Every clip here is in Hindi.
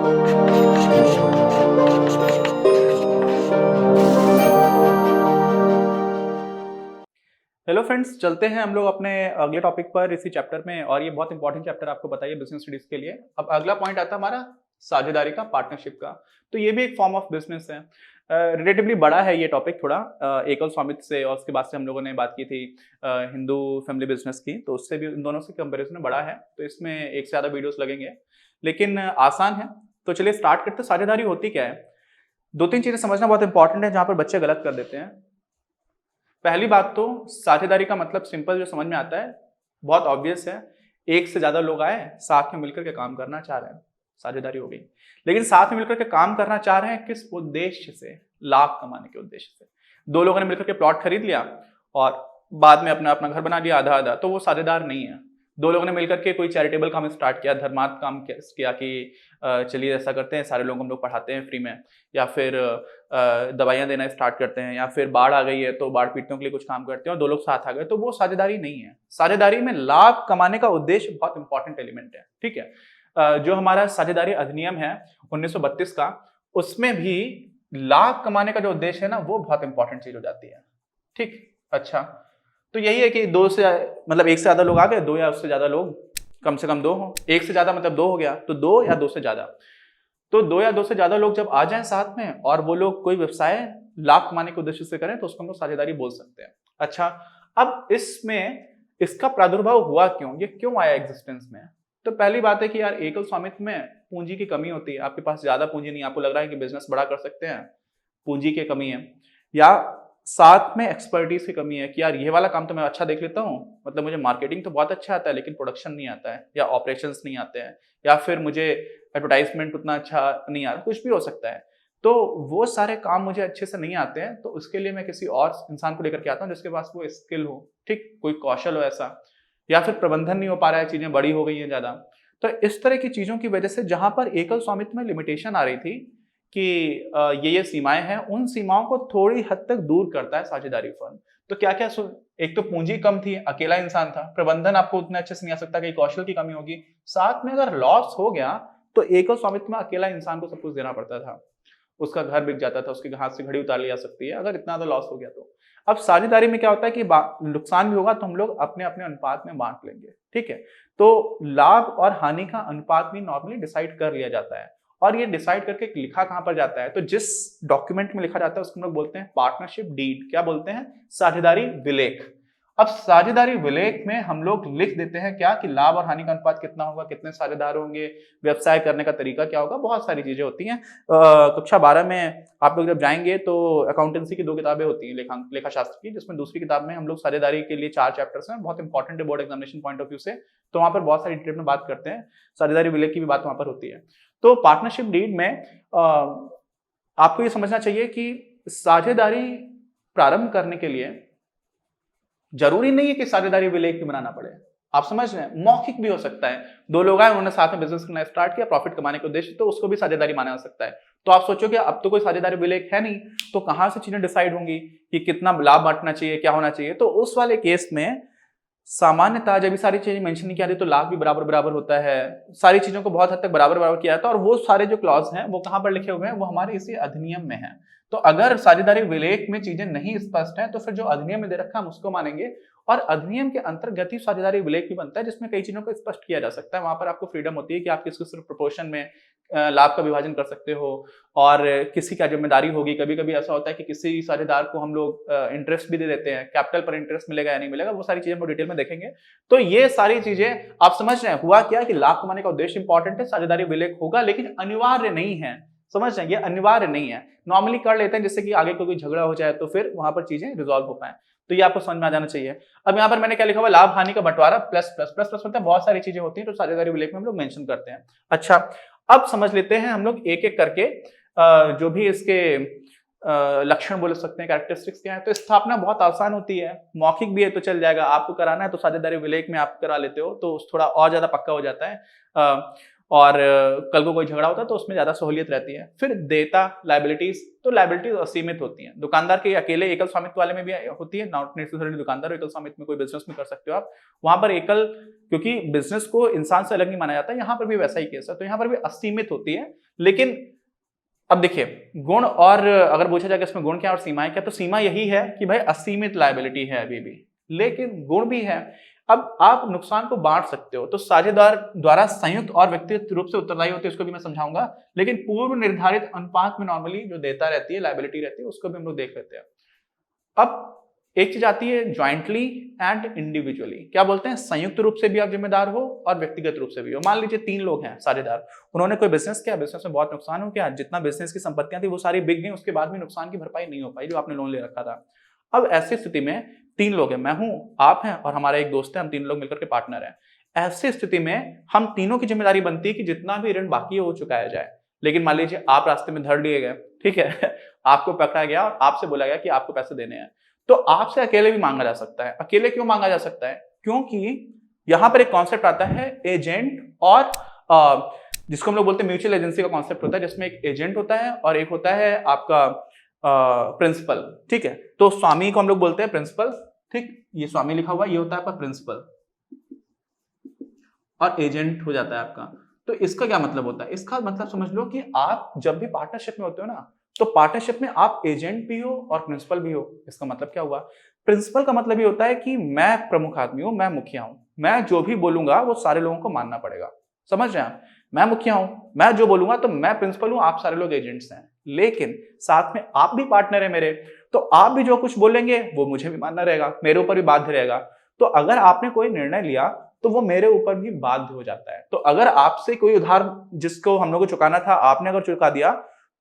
हेलो फ्रेंड्स, चलते हैं हम लोग अपने अगले टॉपिक पर इसी चैप्टर में। और ये बहुत इंपॉर्टेंट चैप्टर आपको बताइए बिजनेस स्टडीज के लिए। अब अगला पॉइंट आता है हमारा साझेदारी का, पार्टनरशिप का। तो ये भी एक फॉर्म ऑफ बिजनेस है। रिलेटिवली बड़ा है ये टॉपिक थोड़ा। एकल स्वामित्व से और उसके बाद से हम लोगों ने बात की थी हिंदू फैमिली बिजनेस की, तो उससे भी इन दोनों से कंपेरिजन में बड़ा है। तो इसमें एक से ज़्यादा वीडियोस लगेंगे, लेकिन आसान है। तो चलिए स्टार्ट करते हैं। साझेदारी होती क्या है? दो तीन चीजें समझना बहुत इंपॉर्टेंट है, जहां पर बच्चे गलत कर देते हैं। पहली बात तो साझेदारी का मतलब सिंपल जो समझ में आता है, बहुत ऑब्वियस है। एक से ज्यादा लोग आए, साथ में मिलकर के काम करना चाह रहे हैं, साझेदारी हो गई। लेकिन साथ में मिलकर के काम करना चाह रहे हैं किस उद्देश्य से? लाभ कमाने के उद्देश्य से। दो लोगों ने मिलकर के प्लॉट खरीद लिया और बाद में अपना अपना घर बना लिया आधा आधा, तो वो साझेदार नहीं है। दो लोगों ने मिलकर के कोई चैरिटेबल काम स्टार्ट किया, धर्मार्थ काम किया कि चलिए ऐसा करते हैं, सारे लोगों को हम लोग पढ़ाते हैं फ्री में, या फिर दवाइयाँ देना स्टार्ट करते हैं, या फिर बाढ़ आ गई है तो बाढ़ पीड़ितों के लिए कुछ काम करते हैं और दो लोग साथ आ गए, तो वो साझेदारी नहीं है। साझेदारी में लाभ कमाने का उद्देश्य बहुत इंपॉर्टेंट एलिमेंट है, ठीक है। जो हमारा साझेदारी अधिनियम है 1932 का, उसमें भी लाभ कमाने का जो उद्देश्य है ना, वो बहुत इंपॉर्टेंट चीज हो जाती है। ठीक, अच्छा। तो यही है कि दो से मतलब एक से ज्यादा लोग आ गए, दो या उससे ज्यादा लोग, कम से कम दो हो। एक से ज्यादा मतलब दो हो गया, तो दो या दो से ज्यादा। तो दो या दो से ज्यादा लोग जब आ जाएं साथ में और वो लोग कोई व्यवसाय लाभ कमाने के उद्देश्य से करें, तो उसको हम लोग साझेदारी बोल सकते हैं। अच्छा, अब इसमें इसका प्रादुर्भाव हुआ क्यों, ये क्यों आया एग्जिस्टेंस में? तो पहली बात है कि यार एकल स्वामित्व में पूंजी की कमी होती है। आपके पास ज्यादा पूंजी नहीं, आपको लग रहा है कि बिजनेस बड़ा कर सकते हैं, पूंजी की कमी है, या साथ में एक्सपर्टीज की कमी है कि यार ये वाला काम तो मैं अच्छा देख लेता हूँ, मतलब मुझे मार्केटिंग तो बहुत अच्छा आता है लेकिन प्रोडक्शन नहीं आता है, या ऑपरेशंस नहीं आते हैं, या फिर मुझे एडवर्टाइजमेंट उतना अच्छा नहीं आता, कुछ भी हो सकता है। तो वो सारे काम मुझे अच्छे से नहीं आते हैं, तो उसके लिए मैं किसी और इंसान को लेकर के आता हूँ जिसके पास वो स्किल हो, ठीक, कोई कौशल हो ऐसा, या फिर प्रबंधन नहीं हो पा रहा है, चीजें बड़ी हो गई हैं ज्यादा। तो इस तरह की चीजों की वजह से जहां पर एकल स्वामित्व में लिमिटेशन आ रही थी कि ये सीमाएं हैं, उन सीमाओं को थोड़ी हद तक दूर करता है साझेदारी फर्म। तो क्या क्या एक तो पूंजी कम थी, अकेला इंसान था, प्रबंधन आपको उतने अच्छे से नहीं आ सकता, कहीं कौशल की कमी होगी, साथ में अगर लॉस हो गया तो एकल स्वामित्व में अकेला इंसान को सब कुछ देना पड़ता था, उसका घर बिक जाता था, उसके हाथ से घड़ी उतार ली जा सकती है अगर इतना ज्यादा लॉस हो गया तो। अब साझेदारी में क्या होता है कि नुकसान भी होगा तो हम लोग अपने अपने अनुपात में बांट लेंगे, ठीक है। तो लाभ और हानि का अनुपात भी नॉर्मली डिसाइड कर लिया जाता है, और ये डिसाइड करके लिखा कहां पर जाता है, तो जिस डॉक्यूमेंट में लिखा जाता है उसको हम लोग बोलते हैं पार्टनरशिप डीड। क्या बोलते हैं? साझेदारी विलेख। अब साझेदारी विलेख में हम लोग लिख देते हैं क्या कि लाभ और हानि का अनुपात कितना होगा, कितने साझेदार होंगे, व्यवसाय करने का तरीका क्या होगा, बहुत सारी चीजें होती हैं। कक्षा 12 में आप लोग जब जाएंगे तो अकाउंटेंसी की दो किताबें होती हैं, लेखा शास्त्र की, जिसमें दूसरी किताब में हम लोग साझेदारी के लिए 4 चैप्टर्स हैं, बहुत इंपॉर्टेंट है board examination point of view से। तो वहां पर बहुत सारी डिटेल में बात करते हैं, साझेदारी विलेख की भी बात वहां पर होती है। तो पार्टनरशिप डीड में आपको ये समझना चाहिए कि साझेदारी प्रारंभ करने के लिए जरूरी नहीं है कि साझेदारी विलेख भी बनाना पड़े। आप समझ रहे हैं, मौखिक भी हो सकता है। दो लोग आए, उन्होंने साथ में बिजनेस करना स्टार्ट किया प्रॉफिट कमाने के उद्देश्य, तो उसको भी साझेदारी माना जा सकता है। तो आप सोचो कि अब तो कोई साझेदारी विलेख है नहीं, तो कहां से चीजें डिसाइड होंगी कि कितना लाभ बांटना चाहिए, क्या होना चाहिए? तो उस वाले केस में सामान्यतः जब भी सारी चीजें मेंशन नहीं किया जाती तो लाभ भी बराबर बराबर होता है, सारी चीजों को बहुत हद तक बराबर बराबर किया जाता है, और वो सारे जो क्लॉज हैं वो कहां पर लिखे हुए हैं, वो हमारे इसी अधिनियम में है। तो अगर साझेदारी विलेख में चीजें नहीं स्पष्ट हैं तो फिर जो अधिनियम में दे रखा है हम उसको मानेंगे, और अधिनियम के अंतर्गत ही साझेदारी विलेख भी बनता है, जिसमें कई चीजों को स्पष्ट किया जा सकता है। वहां पर आपको फ्रीडम होती है कि आप किस किस प्रोपोर्शन में लाभ का विभाजन कर सकते हो, और किसी का जिम्मेदारी होगी। कभी कभी ऐसा होता है कि किसी साझेदार को हम लोग इंटरेस्ट भी दे देते हैं, कैपिटल पर इंटरेस्ट मिलेगा या नहीं मिलेगा, वो सारी चीजें हम डिटेल में देखेंगे। तो ये सारी चीजें आप समझ रहे हैं, हुआ क्या कि लाभ कमाने का उद्देश्य इंपॉर्टेंट है, साझेदारी विलेख होगा, लेकिन अनिवार्य नहीं है। समझ रहे हैं, ये अनिवार्य नहीं है, नॉर्मली कर लेते हैं जिससे कि आगे कोई झगड़ा हो जाए तो फिर वहां पर चीजें रिजॉल्व हो पाए। तो ये आपको समझ में आ जाना चाहिए। अब यहाँ पर मैंने क्या लिखा हुआ, लाभ हानि का बंटवारा प्लस प्लस प्लस प्लस, मतलब बहुत सारी चीजें होती हैं तो साझेदारी विलेख में हम लोग मेंशन करते हैं। अच्छा, अब समझ लेते हैं हम लोग एक एक करके जो भी इसके लक्षण बोल सकते हैं, कैरेक्टरिस्टिक्स क्या है। तो स्थापना बहुत आसान होती है, मौखिक भी है तो चल जाएगा, आपको कराना है तो साझेदारी विलेख में आप करा लेते हो तो थोड़ा और ज्यादा पक्का हो जाता है। और कल को कोई झगड़ा होता है तो उसमें ज्यादा सहूलियत रहती है। फिर देयता लायबिलिटीज, तो लायबिलिटीज असीमित होती हैं। दुकानदार के अकेले एकल स्वामित्व वाले में भी होती है, नॉट नेसेसरी दुकानदार एकल स्वामित्व में कोई बिजनेस में कर सकते हो आप, वहां पर एकल, क्योंकि बिजनेस को इंसान से अलग नहीं माना जाता, यहाँ पर भी वैसा ही केस है, तो यहाँ पर भी असीमित होती है। लेकिन अब देखिए गुण, और अगर पूछा जाए कि इसमें गुण क्या और सीमाएं क्या, तो सीमा यही है कि भाई असीमित लायबिलिटी है अभी भी, लेकिन गुण भी है। अब आप नुकसान को बांट सकते हो, तो साझेदार द्वारा संयुक्त और व्यक्तिगत रूप से उत्तरदायी होते हैं, उसको भी मैं समझाऊंगा। लेकिन पूर्व निर्धारित अनुपात में नॉर्मली जो देता रहती है, लायबिलिटी रहती है, उसको भी हम लोग देख लेते हैं। अब एक चीज आती है ज्वाइंटली एंड इंडिविजुअली। क्या बोलते हैं? संयुक्त रूप से भी आप जिम्मेदार हो और व्यक्तिगत रूप से भी हो। मान लीजिए 3 लोग हैं साझेदार, उन्होंने कोई बिजनेस किया, बिजनेस में बहुत नुकसान हो गया, जितना बिजनेस की संपत्तियां थी वो सारी बिक गई, उसके बाद भी नुकसान की भरपाई नहीं हो पाई जो आपने लोन ले रखा था। अब ऐसी स्थिति में 3 लोग हैं, मैं हूं, आप हैं और हमारा एक दोस्त है, हम 3 लोग मिलकर के पार्टनर हैं। ऐसी स्थिति में हम तीनों की जिम्मेदारी बनती है कि जितना भी ऋण बाकी है वो चुकाया जाए। लेकिन मान लीजिए आप रास्ते में धर लिए गए, ठीक है आपको पकड़ा गया और आपसे बोला गया कि आपको पैसे देने हैं, तो आपसे अकेले भी मांगा जा सकता है। अकेले क्यों मांगा जा सकता है? क्योंकि यहां पर एक कॉन्सेप्ट आता है एजेंट और जिसको हम लोग बोलते हैं म्यूचुअल एजेंसी का कॉन्सेप्ट होता है, जिसमें एक एजेंट होता है और एक होता है आपका प्रिंसिपल, ठीक है। तो स्वामी को हम लोग बोलते हैं प्रिंसिपल, ठीक, ये स्वामी लिखा हुआ, ये होता है आपका प्रिंसिपल और एजेंट हो जाता है आपका। तो इसका क्या मतलब होता है? इसका मतलब समझ लो कि आप जब भी पार्टनरशिप में होते हो ना, तो पार्टनरशिप में आप एजेंट भी हो और प्रिंसिपल भी हो। इसका मतलब क्या हुआ? प्रिंसिपल का मतलब ये होता है कि मैं प्रमुख आदमी हूं, मैं मुखिया हूं, मैं जो भी बोलूंगा वो सारे लोगों को मानना पड़ेगा। समझ रहे हैं आप? मैं मुखिया हूं, मैं जो बोलूंगा, तो मैं प्रिंसिपल हूं, आप सारे लोग एजेंट्स हैं। लेकिन साथ में आप भी पार्टनर है मेरे, तो आप भी जो कुछ बोलेंगे वो मुझे भी मानना रहेगा, मेरे ऊपर भी बाध्य रहेगा। तो अगर आपने कोई निर्णय लिया तो वो मेरे ऊपर भी बाध्य हो जाता है। तो अगर आपसे कोई उधार जिसको हम लोग को चुकाना था आपने अगर चुका दिया,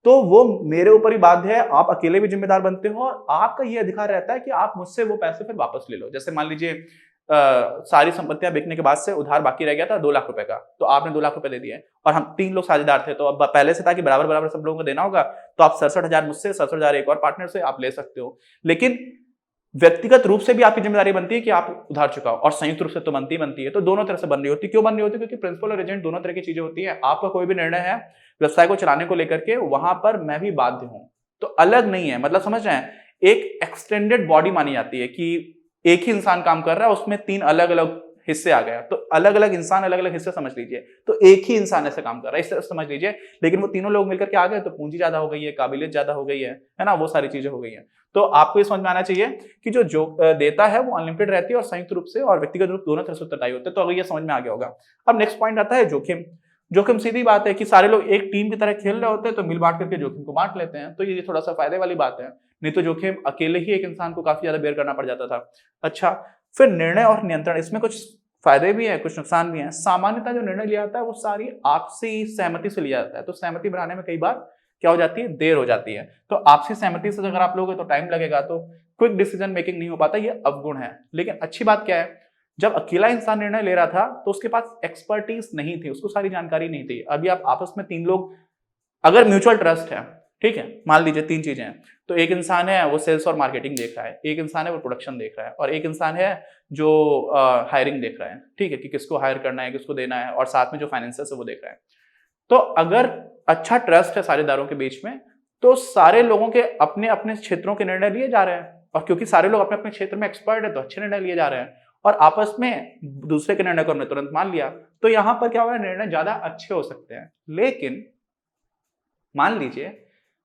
तो वो मेरे ऊपर ही बाध्य है, आप अकेले भी जिम्मेदार बनते हो और आपका ये अधिकार रहता है कि आप मुझसे वो पैसे फिर वापस ले लो। जैसे मान लीजिए सारी संपत्तियां बिकने के बाद से उधार बाकी रह गया था 2 लाख रुपए का, तो आपने 2 लाख रुपए दे दिए और हम 3 लोग साझेदार थे, तो अब पहले से था कि बराबर बराबर सब लोगों को देना होगा, तो आप 67,000 मुझसे, 67,000 एक और पार्टनर से आप ले सकते हो। लेकिन व्यक्तिगत रूप से भी आपकी जिम्मेदारी बनती है कि आप उधार चुकाओ, और संयुक्त रूप से तो बनती है। तो दोनों तरह से बन रही होती है। क्यों बन रही होती है? क्योंकि प्रिंसिपल और एजेंट दोनों तरह की चीजें होती है। आपका कोई भी निर्णय है व्यवसाय को चलाने को लेकर के, वहां पर मैं भी बाध्य हूं, तो अलग नहीं है। मतलब समझ रहे हैं? एक एक्सटेंडेड बॉडी मानी जाती है कि एक ही इंसान काम कर रहा है, उसमें 3 अलग अलग हिस्से आ गया, तो अलग अलग इंसान अलग अलग हिस्से समझ लीजिए, तो एक ही इंसान ऐसे काम कर रहा है, इस तरह समझ लीजिए। लेकिन वो तीनों लोग मिलकर के आ गए तो पूंजी ज्यादा हो गई है, काबिलियत ज्यादा हो गई है ना, वो सारी चीजें हो गई है। तो आपको ये समझ में आना चाहिए कि जो देता है वो अनलिमिटेड रहती है और संयुक्त रूप से और व्यक्तिगत रूप दोनों तरह से उत्तरदायी होते हैं। तो अगर ये समझ में आ गया होगा। अब नेक्स्ट पॉइंट आता है जोखिम। जोखिम सीधी बात है कि सारे लोग एक टीम की तरह खेल रहे होते हैं, तो मिल बांट करके जोखिम को बांट लेते हैं, तो ये थोड़ा सा फायदे वाली बात है। नहीं तो जोखिम अकेले ही एक इंसान को काफी ज्यादा बेयर करना पड़ जाता था। अच्छा, फिर निर्णय और नियंत्रण, इसमें कुछ फायदे भी है कुछ नुकसान भी है। सामान्यतः जो निर्णय लिया जाता है वो सारी आपसी सहमति से लिया जाता है, तो सहमति बनाने में कई बार क्या हो जाती है, देर हो जाती है। तो आपसी सहमति से अगर आप लोगे तो टाइम लगेगा, तो क्विक डिसीजन मेकिंग नहीं हो पाता, ये अवगुण है। लेकिन अच्छी बात क्या है, जब अकेला इंसान निर्णय ले रहा था तो उसके पास एक्सपर्टीज नहीं थी, उसको सारी जानकारी नहीं थी। अभी आप आपस में 3 लोग, अगर म्यूचुअल ट्रस्ट है, ठीक है, मान लीजिए 3 चीजें हैं, तो एक इंसान है वो सेल्स और मार्केटिंग देख रहा है, एक इंसान है वो प्रोडक्शन देख रहा है, और एक इंसान है जो हायरिंग देख रहा है, ठीक है, कि किसको हायर करना है, किसको देना है, और साथ में जो फाइनेंसेस है वो देख रहा है। तो अगर अच्छा ट्रस्ट है साझेदारों के बीच में, तो सारे लोगों के अपने अपने क्षेत्रों के निर्णय लिए जा रहे हैं, और क्योंकि सारे लोग अपने अपने क्षेत्र में एक्सपर्ट है तो अच्छे निर्णय लिए जा रहे हैं, और आपस में दूसरे के निर्णय को हमने तुरंत मान लिया, तो यहां पर क्या हो रहा है, निर्णय ज्यादा अच्छे हो सकते हैं। लेकिन मान लीजिए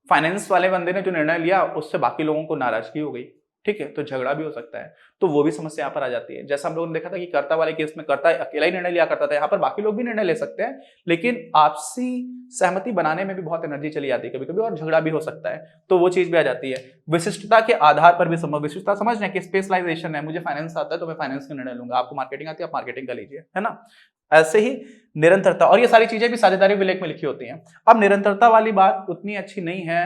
फाइनेंस वाले बंदे ने जो निर्णय लिया उससे बाकी लोगों को नाराजगी हो गई, ठीक है, तो झगड़ा भी हो सकता है, तो वो भी समस्या यहाँ पर आ जाती है। जैसा हम लोगों ने देखा था कि कर्ता वाले केस में कर्ता अकेला ही निर्णय लिया करता था, यहाँ पर बाकी लोग भी निर्णय ले सकते हैं, लेकिन आपसी सहमति बनाने में भी बहुत एनर्जी चली जाती है कभी कभी, और झगड़ा भी हो सकता है, तो वो चीज भी आ जाती है। विशिष्टता के आधार पर भी संभव, विशिष्टता समझ रहे हैं कि स्पेशलाइजेशन है, मुझे फाइनेंस आता है तो मैं फाइनेंस का निर्णय लूंगा, आपको मार्केटिंग आती है आप मार्केटिंग का लीजिए, है ना। ऐसे ही निरंतरता, और ये सारी चीजें भी साझेदारी विलेख में लिखी होती हैं। अब निरंतरता वाली बात उतनी अच्छी नहीं है।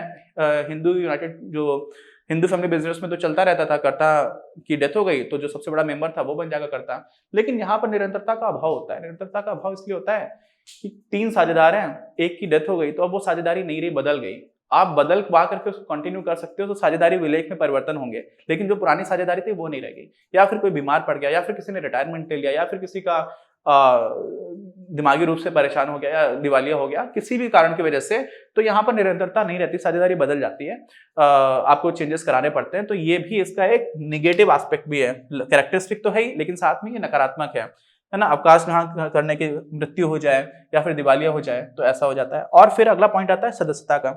हिंदू यूनाइटेड जो हिंदू फैमिली बिजनेस में तो चलता रहता था, कर्ता की डेथ हो गई तो जो सबसे बड़ा मेंबर था वो बन जाएगा कर्ता, लेकिन यहाँ पर निरंतरता का अभाव होता है। निरंतरता का अभाव इसलिए होता है कि 3 साझेदार हैं, एक की डेथ हो गई तो अब वो साझेदारी नहीं रही, बदल गई, आप बदल पा करके उसको कंटिन्यू कर सकते हो, तो साझेदारी विलेख में परिवर्तन होंगे, लेकिन जो पुरानी साझेदारी थी वो नहीं रहेगी, या फिर कोई बीमार पड़ गया, या फिर किसी ने रिटायरमेंट ले लिया, या फिर किसी का दिमागी रूप से परेशान हो गया या दिवालिया हो गया किसी भी कारण की वजह से, तो यहाँ पर निरंतरता नहीं रहती, साझेदारी बदल जाती है, आपको चेंजेस कराने पड़ते हैं। तो ये भी इसका एक निगेटिव एस्पेक्ट भी है, कैरेक्टरिस्टिक तो है ही लेकिन साथ में ये नकारात्मक है ना। अवकाश ग्रहण करने की मृत्यु हो जाए या फिर दिवालिया हो जाए तो ऐसा हो जाता है। और फिर अगला पॉइंट आता है सदस्यता का।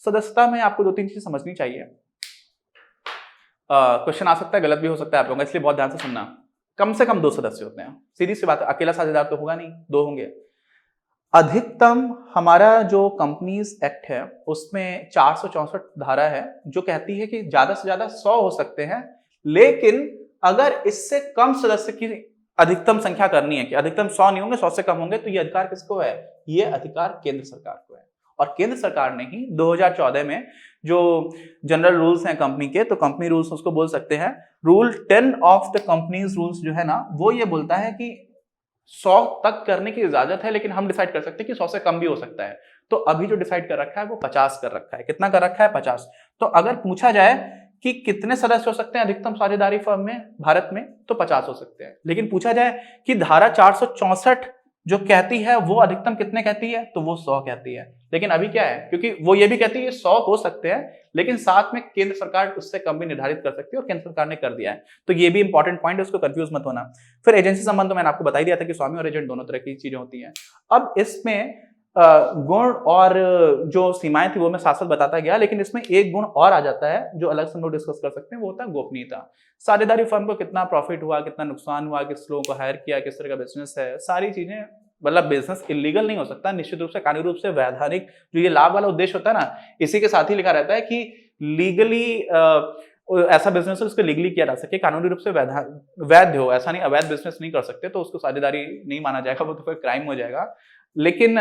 सदस्यता में आपको 2-3 चीज समझनी चाहिए। क्वेश्चन आ सकता है, गलत भी हो सकता है आप लोगों का, इसलिए बहुत ध्यान से सुनना। कम से कम 2 सदस्य होते हैं, सीधी सी बात है, अकेला साझेदार तो होगा नहीं, 2 होंगे। अधिकतम हमारा जो कंपनीज एक्ट है उसमें 464 धारा है जो कहती है कि ज्यादा से ज्यादा 100 हो सकते हैं, लेकिन अगर इससे कम सदस्य की अधिकतम संख्या करनी है कि अधिकतम 100 नहीं होंगे, 100 से कम होंगे, तो ये अधिकार किसको है? ये अधिकार केंद्र सरकार को है। और केंद्र सरकार ने ही 2014 में जो जनरल रूल्स हैं कंपनी के, तो कंपनी रूल्स उसको बोल सकते हैं, rule 10 of the companies rules जो है ना, वो ये बोलता है कि 100 तक करने की इजाजत है, लेकिन हम डिसाइड कर सकते हैं कि 100 से कम भी हो सकता है। तो अभी जो डिसाइड कर रखा है वो 50 कर रखा है। कितना कर रखा है? 50। तो अगर पूछा जाए कि कितने सदस्य हो सकते हैं अधिकतम साझेदारी फर्म में भारत में, तो 50 हो सकते हैं। लेकिन पूछा जाए कि धारा 464 जो कहती है वो अधिकतम कितने कहती है, तो वो 100 कहती है। लेकिन अभी क्या है, क्योंकि वो ये भी कहती है 100 हो सकते हैं, लेकिन साथ में केंद्र सरकार उससे कम भी निर्धारित कर सकती है, और केंद्र सरकार ने कर दिया है। तो ये भी इंपॉर्टेंट पॉइंट है, उसको कंफ्यूज मत होना। फिर एजेंसी संबंध तो मैंने आपको बता ही दिया था कि स्वामी और एजेंट दोनों तरह की चीजें होती हैं। अब इसमें गुण और जो सीमाएं थी वो मैं साथ साथ बताता गया, लेकिन इसमें एक गुण और आ जाता है जो अलग से हम लोग डिस्कस कर सकते हैं, वो होता है गोपनीयता। साझेदारी फर्म को कितना प्रॉफिट हुआ, कितना नुकसान हुआ, किस लोगों को हायर किया, किस तरह का बिजनेस है, सारी चीजें, मतलब बिजनेस इलीगल नहीं हो सकता, निश्चित रूप से कानूनी रूप से वैधानिक जो ये लाभ वाला उद्देश्य होता है ना, इसी के साथ ही लिखा रहता है कि लीगली ऐसा बिजनेस है उसको लीगली किया जा सके, कानूनी रूप से वैध हो, ऐसा नहीं अवैध बिजनेस नहीं कर सकते, तो उसको साझेदारी नहीं माना जाएगा, वो तो फिर क्राइम हो जाएगा। लेकिन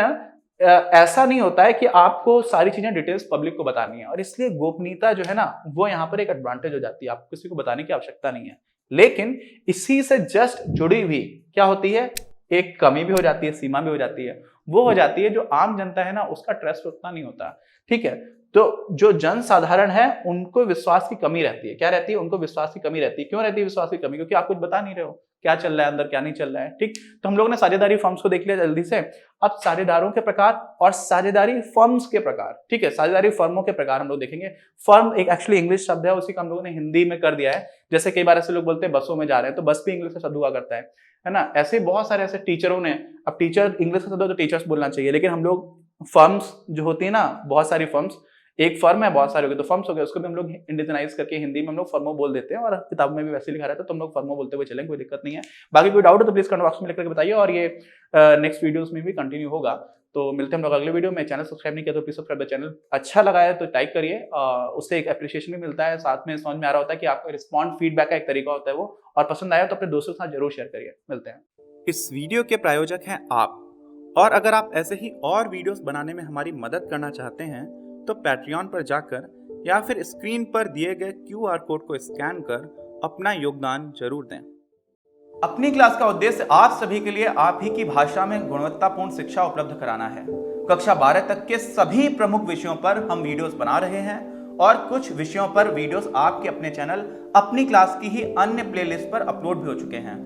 ऐसा नहीं होता है कि आपको सारी चीजें डिटेल्स पब्लिक को बतानी है, और इसलिए गोपनीयता जो है ना वो यहाँ पर एक एडवांटेज हो जाती है, आपको किसी को बताने की आवश्यकता नहीं है। लेकिन इसी से जस्ट जुड़ी हुई क्या होती है, एक कमी भी हो जाती है, सीमा भी हो जाती है, वो हो जाती है जो आम जनता है ना उसका ट्रस्ट उतना नहीं होता। ठीक है, तो जो जन साधारण है उनको विश्वास की कमी रहती है। क्या रहती है? उनको विश्वास की कमी रहती है। क्यों रहती है विश्वास की कमी? क्योंकि आप कुछ बता नहीं रहे हो क्या चल रहा है अंदर, क्या नहीं चल रहा है। ठीक, तो हम लोगों ने साझेदारी फर्म्स को देख लिया जल्दी से। अब साझेदारों के प्रकार और साझेदारी फर्म्स के प्रकार। ठीक है, साझेदारी फर्मों के प्रकार हम लोग देखेंगे। फर्म एक एक्चुअली इंग्लिश शब्द है, उसी का हम लोगों ने हिंदी में कर दिया है। जैसे कई बार ऐसे लोग बोलते हैं बसों में जा रहे हैं, तो बस भी इंग्लिश से शब्द हुआ करता है ना। ऐसे बहुत सारे ऐसे टीचरों ने, अब टीचर इंग्लिश का शब्द हो तो टीचर्स बोलना चाहिए, लेकिन हम लोग फर्म्स जो होती है ना, बहुत सारी फर्म्स, एक फर्म है बहुत सारे हो गए तो फर्म्स हो गए, उसको भी हम लोग इंडिजनाइज करके हिंदी में हम लोग फर्मो बोल देते हैं, और किताब में भी वैसे लिखा रहता है, तो हम लोग फर्मो बोलते हुए चलेंगे, कोई दिक्कत नहीं है। बाकी कोई डाउट हो तो प्लीज कमेंट बॉक्स में लिख करके बताइए, और ये नेक्स्ट वीडियोस में भी कंटिन्यू होगा। तो मिलते हैं हम लोग अगले वीडियो में। चैनल सब्सक्राइब नहीं किया तो प्लीज सब्सक्राइब द चैनल। अच्छा लगा है तो टाइप करिए, उससे एक एप्रिसिएशन भी मिलता है, साथ में समझ में आ रहा होता है कि आपका रिस्पॉन्ड फीडबैक का एक तरीका होता है वो, और पसंद आया तो अपने दोस्तों के साथ जरूर शेयर करिए। मिलते हैं। इस वीडियो के प्रायोजक हैं आप, और अगर आप ऐसे ही और वीडियोस बनाने में हमारी मदद करना चाहते हैं तो पैट्रियन पर जाकर या फिर स्क्रीन पर दिए गए QR कोड को स्कैन कर अपना योगदान जरूर दें। अपनी क्लास का उद्देश्य आप सभी के लिए आप ही की भाषा में गुणवत्तापूर्ण शिक्षा उपलब्ध कराना है। कक्षा 12 तक के सभी प्रमुख विषयों पर हम वीडियोस बना रहे हैं, और कुछ विषयों पर वीडियोस आपके अपने चैनल अपनी क्लास की ही अन्य प्लेलिस्ट पर अपलोड भी हो चुके हैं।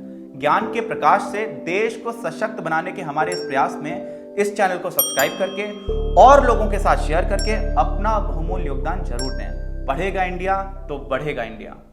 ज्ञान के प्रकाश से देश को सशक्त बनाने के हमारे इस प्रयास में इस चैनल को सब्सक्राइब करके और लोगों के साथ शेयर करके अपना बहुमूल्य योगदान जरूर दें। पढ़ेगा इंडिया तो बढ़ेगा इंडिया।